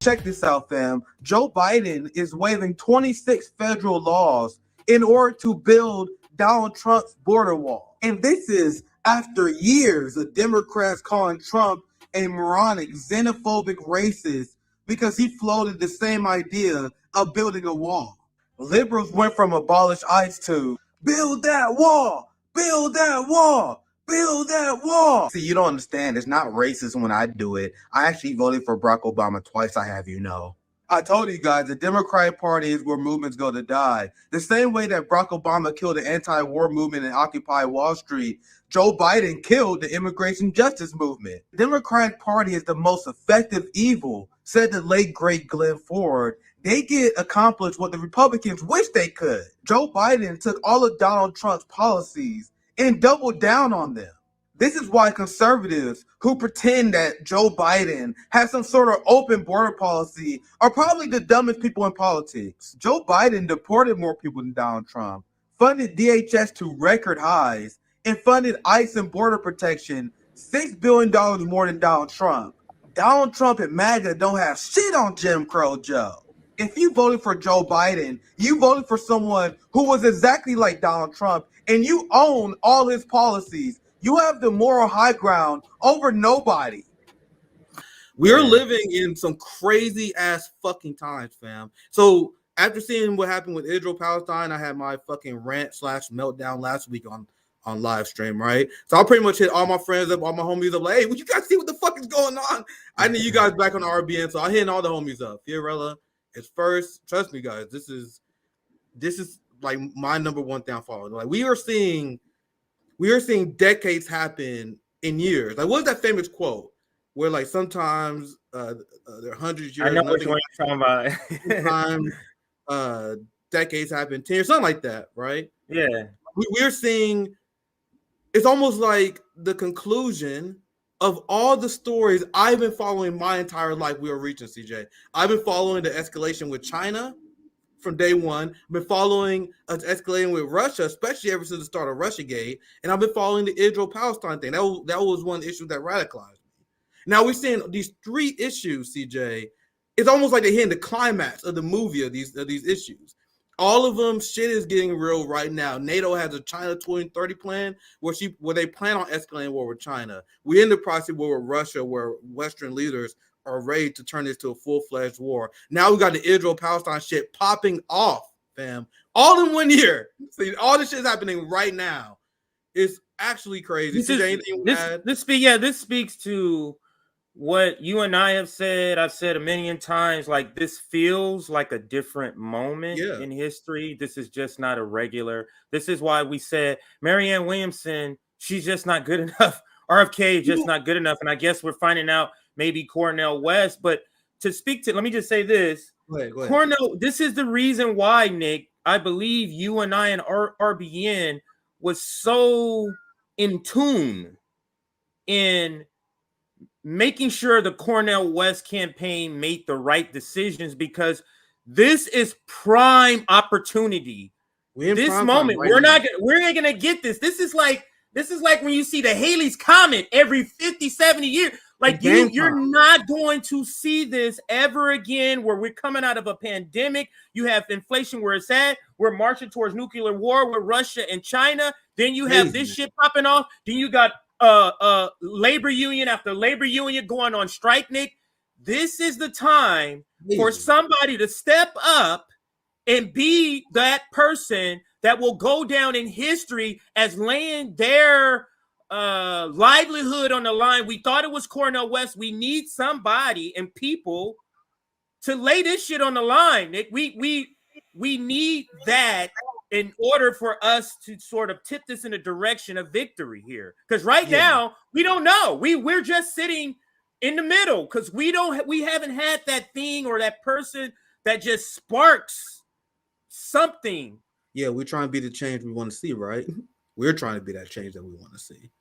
Check this out, fam. Joe Biden is waiving 26 federal laws in order to build Donald Trump's border wall. And this is after years of Democrats calling Trump a moronic, xenophobic racist because he floated the same idea of building a wall. Liberals went from abolish ICE to build that wall, build that wall, build that wall. See, you don't understand. It's not racist when I do it. I actually voted for Barack Obama twice, I have you know. I told you guys the Democratic Party is where movements go to die. The same way that Barack Obama killed the anti-war movement and Occupy Wall Street, Joe Biden killed the immigration justice movement. The Democratic Party is the most effective evil, said the late great Glenn Ford. They get accomplished what the Republicans wish they could. Joe Biden took all of Donald Trump's policies and doubled down on them. This is why conservatives who pretend that Joe Biden has some sort of open border policy are probably the dumbest people in politics. Joe Biden deported more people than Donald Trump, funded DHS to record highs, and funded ICE and border protection $6 billion more than Donald Trump. Donald Trump and MAGA don't have shit on Jim Crow Joe. If you voted for Joe Biden, you voted for someone who was exactly like Donald Trump, and you own all his policies. You have the moral high ground over nobody. We're living in some crazy ass fucking times, fam. So after seeing what happened with Israel Palestine, I had my fucking rant / meltdown last week on live stream, right? So I pretty much hit all my friends up, all my homies up, like, hey, would you guys see what the fuck is going on? I need you guys back on the RBN, so I hitting all the homies up. Fiorella is first. Trust me, guys. This is like my number one downfall. Like we are seeing decades happen in years. Like what's that famous quote where like sometimes there are hundreds of years. I know what you're talking about. Sometimes decades happen 10 years, something like that, right? Yeah. We're seeing it's almost like the conclusion of all the stories I've been following my entire life. We are reaching, CJ. I've been following the escalation with China from day one. I've been following us escalating with Russia, especially ever since the start of Russiagate. And I've been following the Israel-Palestine thing. That was one issue that radicalized me. Now we're seeing these three issues, CJ. It's almost like they're hitting the climax of the movie of these issues. All of them, shit is getting real right now. NATO has a China 2030 plan where they plan on escalating war with China. We're in the process of war with Russia, where Western leaders are ready to turn this to a full-fledged war. Now we got the Israel-Palestine shit popping off, fam. All in 1 year. See, all this shit is happening right now. It's actually crazy. This speaks to what you and I have said. I've said a million times, like this feels like a different moment in history. This is just not a regular. This is why we said Marianne Williamson, she's just not good enough. RFK just not good enough. And I guess we're finding out maybe Cornel West. But to speak to, let me just say this. Go ahead. Cornel, this is the reason why, Nick, I believe you and I and RBN was so in tune in making sure the Cornel West campaign made the right decisions, because this is prime opportunity. This moment, we're not gonna get this. This is like when you see the Halley's Comet every 50, 70 years. Like you're not going to see this ever again, where we're coming out of a pandemic. You have inflation where it's at. We're marching towards nuclear war with Russia and China. Then you have this shit popping off. Then you got labor union after labor union going on strike, Nick. This is the time for somebody to step up and be that person that will go down in history as laying their livelihood on the line. We thought it was Cornel West. We need somebody and people to lay this shit on the line, Nick. We need that in order for us to sort of tip this in a direction of victory here. Because right now, we don't know. We're just sitting in the middle because we haven't had that thing or that person that just sparks something. Yeah, we're trying to be the change we want to see, right? We're trying to be that change that we want to see.